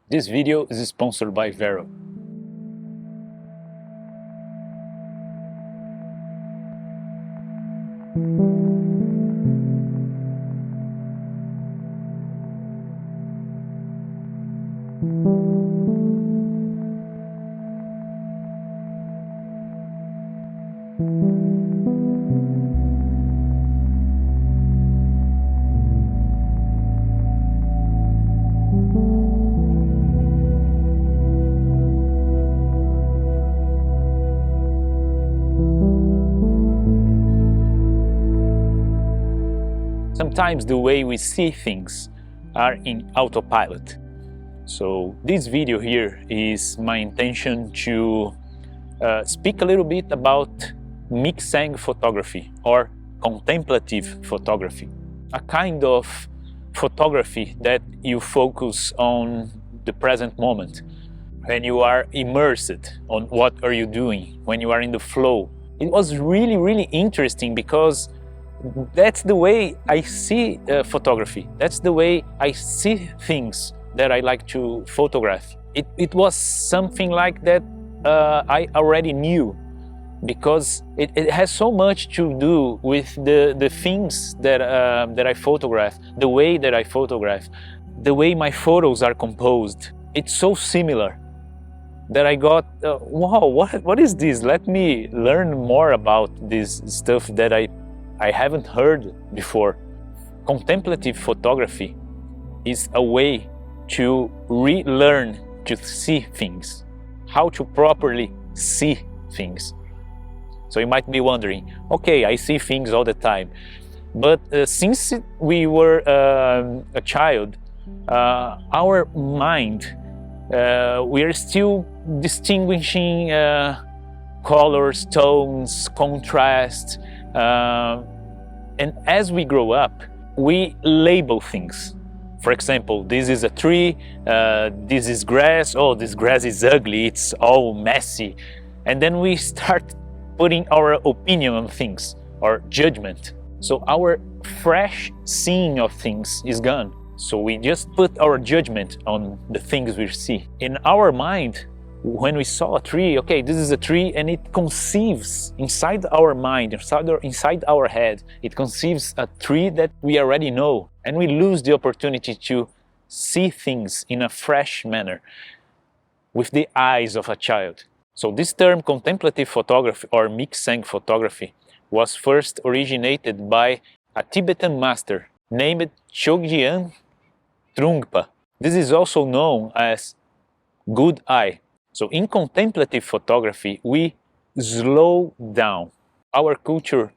This video is sponsored by VERO. Sometimes the way we see things are in autopilot. So this video here is my intention to speak a little bit about Miksang Photography or Contemplative Photography, a kind of photography that you focus on the present moment, when you are immersed on what are you doing, when you are in the flow. It was really interesting because that's the way I see photography. That's the way I see things that I like to photograph. It was something like that I already knew, because it has so much to do with the things that I photograph, the way that I photograph, the way my photos are composed. It's so similar that I got, wow, what is this? Let me learn more about this stuff that I haven't heard before. Contemplative photography is a way to relearn to see things, how to properly see things. So you might be wondering, okay, I see things all the time, but since we were a child, our mind, we are still distinguishing colors, tones, contrast, and as we grow up, we label things. For example, this is a tree, this is grass, oh, this grass is ugly, it's all messy. And then we start putting our opinion on things, or judgment. So our fresh seeing of things is gone. So we just put our judgment on the things we see. In our mind, when we saw a tree, okay, this is a tree, and it conceives inside our mind, inside our head, it conceives a tree that we already know, and we lose the opportunity to see things in a fresh manner, with the eyes of a child. So this term contemplative photography or Miksang photography was first originated by a Tibetan master named Chogyam Trungpa. This is also known as good eye. So in contemplative photography, we slow down. Our culture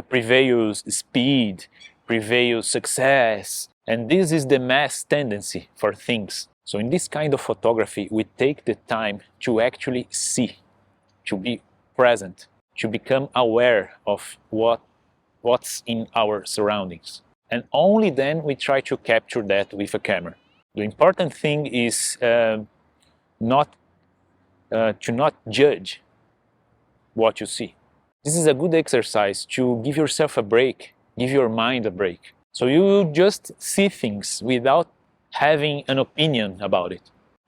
prevails speed, prevails success, and this is the mass tendency for things. So in this kind of photography, we take the time to actually see, to be present, to become aware of what's in our surroundings. And only then we try to capture that with a camera. The important thing is to not judge what you see. This is a good exercise to give yourself a break, give your mind a break. So you just see things without having an opinion about it.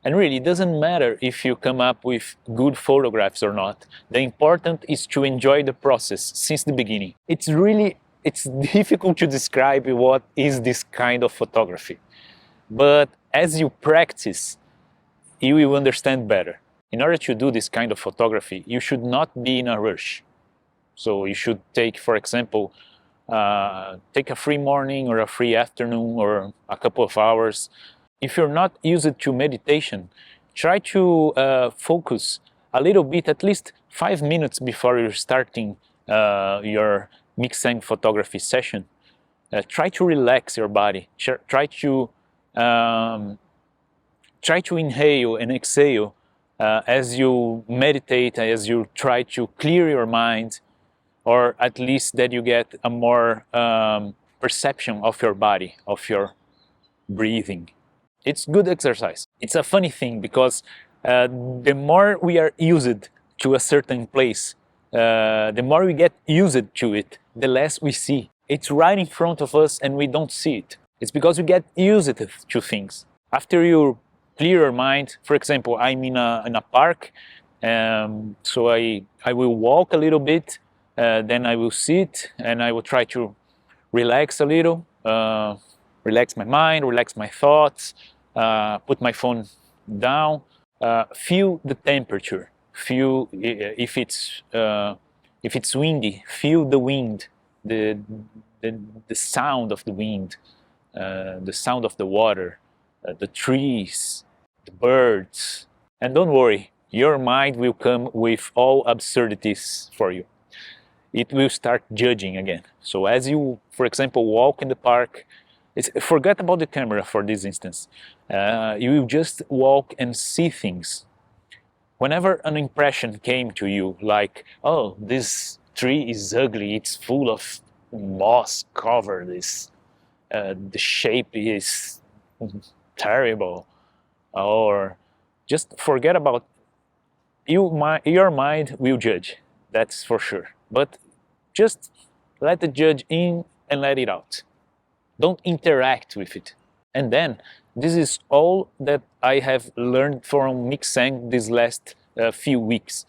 And really, it doesn't matter if you come up with good photographs or not. The important is to enjoy the process since the beginning. It's difficult to describe what is this kind of photography. But as you practice, you will understand better. In order to do this kind of photography, you should not be in a rush. So you should take, for example, take a free morning or a free afternoon or a couple of hours. If you're not used to meditation, try to focus a little bit, at least 5 minutes before you're starting your Miksang photography session. Try to relax your body. Try to inhale and exhale as you meditate, as you try to clear your mind, or at least that you get a more perception of your body, of your breathing. It's good exercise. It's a funny thing because the more we are used to a certain place, the more we get used to it, the less we see. It's right in front of us and we don't see it. It's because we get used to things. After you clearer mind. For example, I'm in a park, so I will walk a little bit, then I will sit and I will try to relax a little, relax my mind, relax my thoughts, put my phone down, feel the temperature, feel if it's windy, feel the wind, the sound of the wind, the sound of the water, the trees, the birds. And don't worry, your mind will come with all absurdities for you. It will start judging again. So as you, for example, walk in the park, forget about the camera for this instance. You will just walk and see things. Whenever an impression came to you, like, oh, this tree is ugly, it's full of moss covered, the shape is terrible, or just forget about your mind will judge, that's for sure. But just let the judge in and let it out. Don't interact with it. And then, this is all that I have learned from Miksang these last few weeks.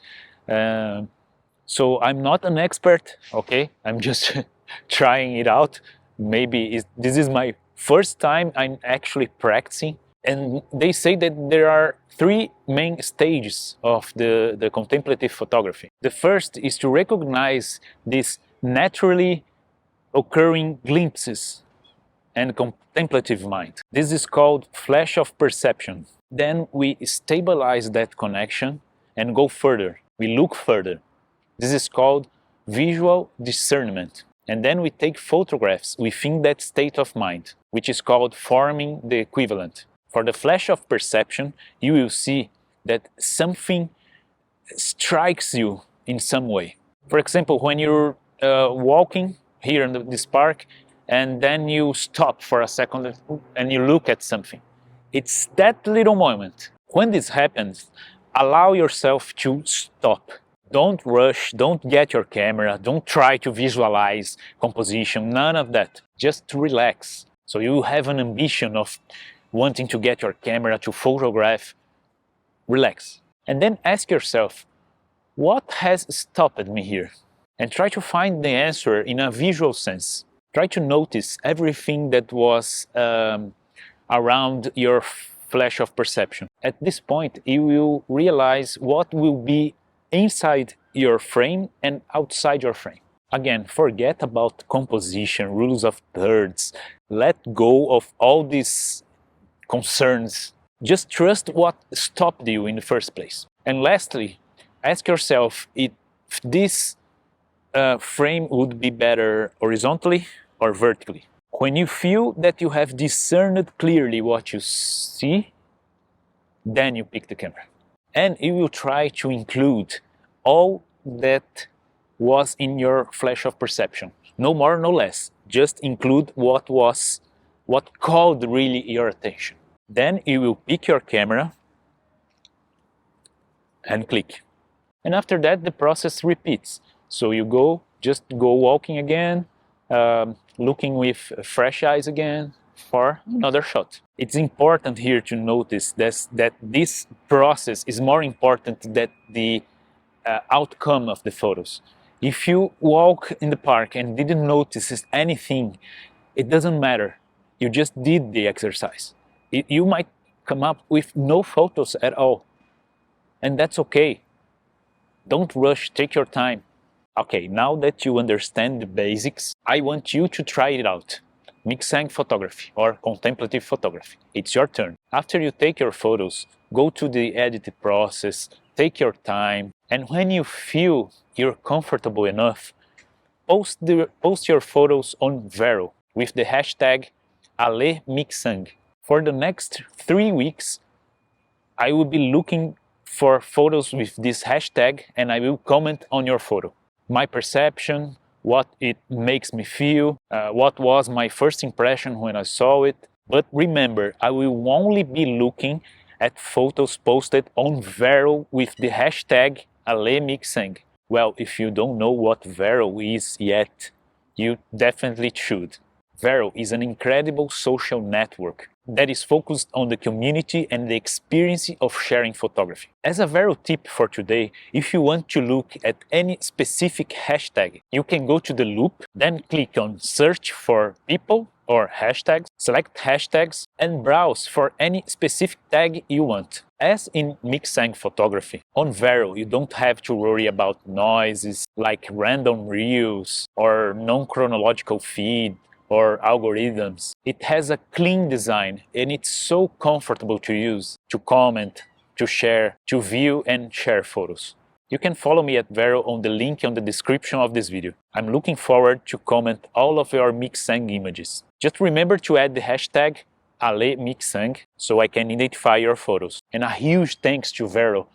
So I'm not an expert, okay? I'm just trying it out. Maybe this is my first time I'm actually practicing. And they say that there are three main stages of the contemplative photography. The first is to recognize these naturally occurring glimpses and contemplative mind. This is called flash of perception. Then we stabilize that connection and go further. We look further. This is called visual discernment. And then we take photographs within that state of mind, which is called forming the equivalent. For the flash of perception, you will see that something strikes you in some way. For example, when you're walking here in this park, and then you stop for a second and you look at something. It's that little moment. When this happens, allow yourself to stop. Don't rush, don't get your camera, don't try to visualize composition, none of that. Just relax. So you have an ambition of wanting to get your camera to photograph. Relax. And then ask yourself, what has stopped me here? And try to find the answer in a visual sense. Try to notice everything that was around your flash of perception. At this point, you will realize what will be inside your frame and outside your frame. Again, forget about composition, rules of thirds. Let go of all these concerns. Just trust what stopped you in the first place. And lastly, ask yourself if this frame would be better horizontally or vertically. When you feel that you have discerned clearly what you see, then you pick the camera. And you will try to include all that was in your flash of perception. No more, no less. Just include what called really your attention. Then you will pick your camera and click. And after that, the process repeats. So you just go walking again, looking with fresh eyes again for another shot. It's important here to notice that this process is more important than the outcome of the photos. If you walk in the park and didn't notice anything, it doesn't matter. You just did the exercise. You might come up with no photos at all. And that's okay. Don't rush, take your time. Okay, now that you understand the basics, I want you to try it out. Miksang Photography or Contemplative Photography. It's your turn. After you take your photos, go to the edit process, take your time, and when you feel you're comfortable enough, post your photos on VERO with the hashtag #AleMiksang. For the next 3 weeks, I will be looking for photos with this hashtag and I will comment on your photo. My perception, what it makes me feel, what was my first impression when I saw it. But remember, I will only be looking at photos posted on VERO with the hashtag #AleMiksang. Well, if you don't know what VERO is yet, you definitely should. VERO is an incredible social network that is focused on the community and the experience of sharing photography. As a VERO tip for today, if you want to look at any specific hashtag, you can go to the loop, then click on search for people or hashtags, select hashtags and browse for any specific tag you want. As in Miksang Photography, on VERO you don't have to worry about noises like random reels or non-chronological feed or algorithms. It has a clean design and it's so comfortable to use, to comment, to share, to view and share photos. You can follow me at VERO on the link on the description of this video. I'm looking forward to comment all of your Miksang images. Just remember to add the hashtag #AleMiksang so I can identify your photos. And a huge thanks to VERO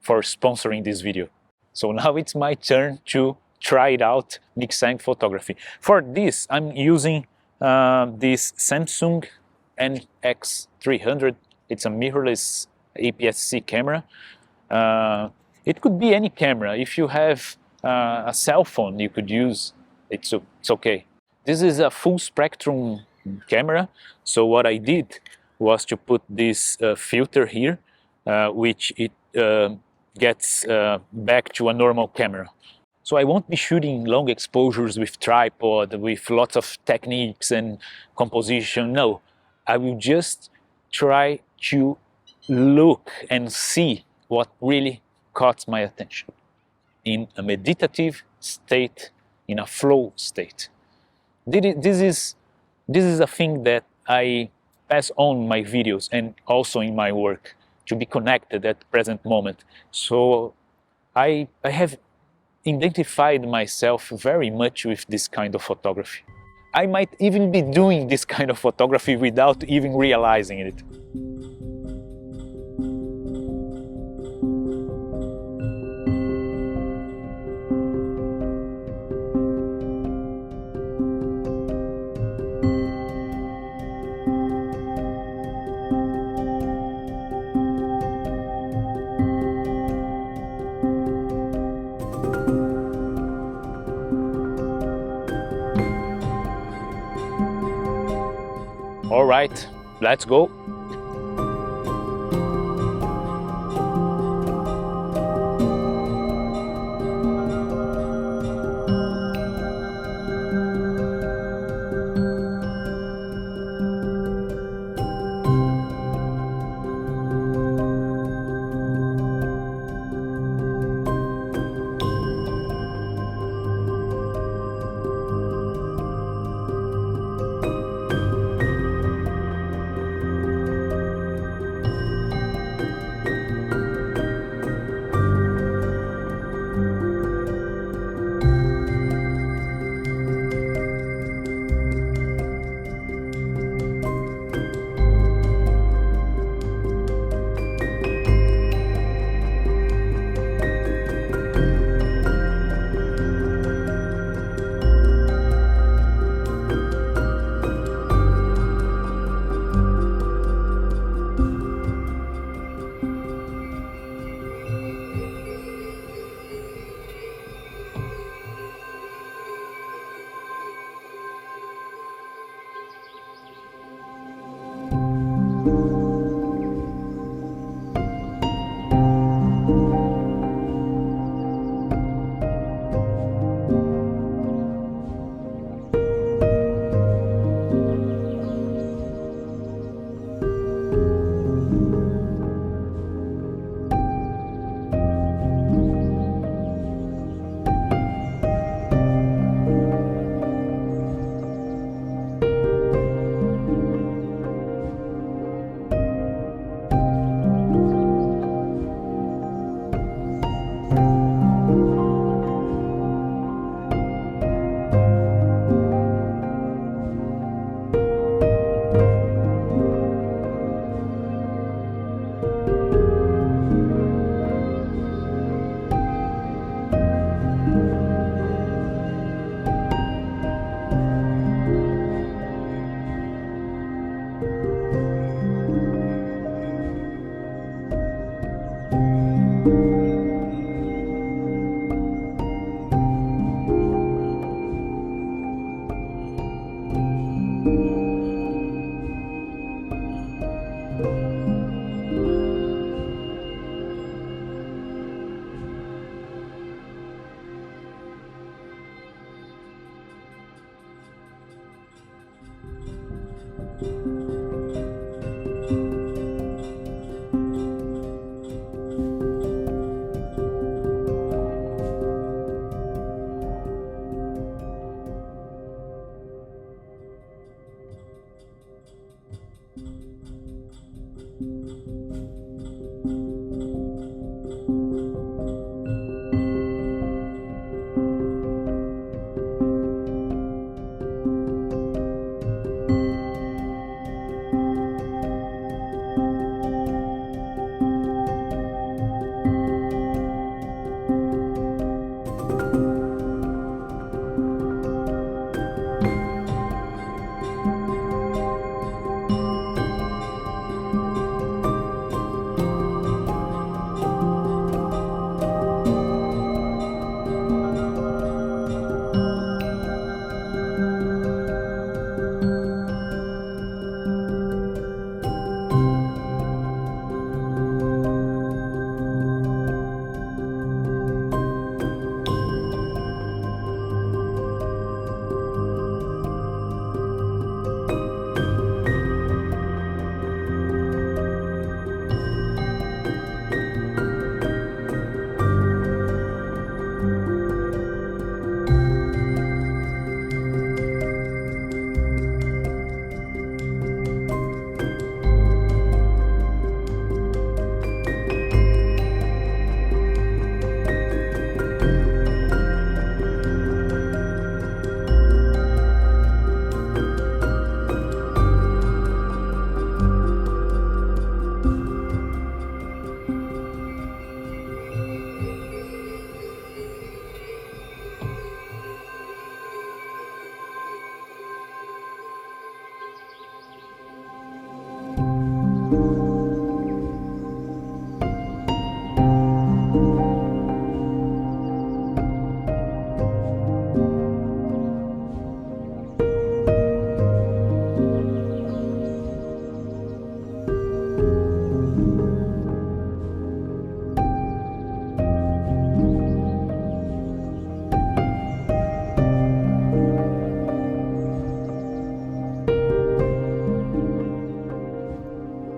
for sponsoring this video. So now it's my turn to try it out, Miksang Photography. For this, I'm using this Samsung NX300. It's a mirrorless APS-C camera. It could be any camera. If you have a cell phone you could use, it's okay. This is a full spectrum camera, so what I did was to put this filter here, which it gets back to a normal camera. So I won't be shooting long exposures with tripod, with lots of techniques and composition. No, I will just try to look and see what really caught my attention in a meditative state, in a flow state. This is a thing that I pass on my videos and also in my work, to be connected at the present moment. So I have identified myself very much with this kind of photography. I might even be doing this kind of photography without even realizing it. All right, let's go.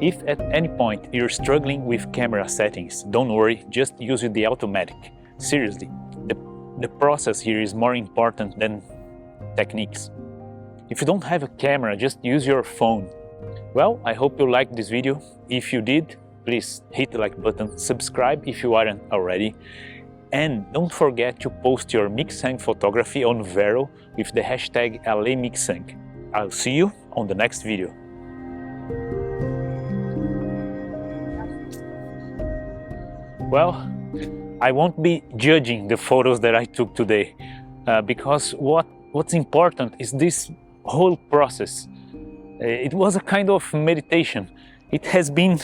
If at any point you're struggling with camera settings, don't worry, just use the automatic. Seriously, the process here is more important than techniques. If you don't have a camera, just use your phone. Well, I hope you liked this video. If you did, please hit the like button, subscribe if you aren't already, and don't forget to post your Miksang photography on VERO with the hashtag #LAMiksang. I'll see you on the next video. Well, I won't be judging the photos that I took today because what's important is this whole process. It was a kind of meditation. It has been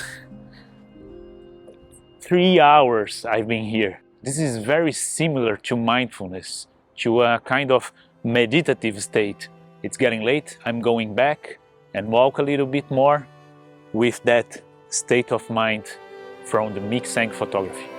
3 hours I've been here. This is very similar to mindfulness, to a kind of meditative state. It's getting late, I'm going back and walk a little bit more with that state of mind from the Miksang Photography.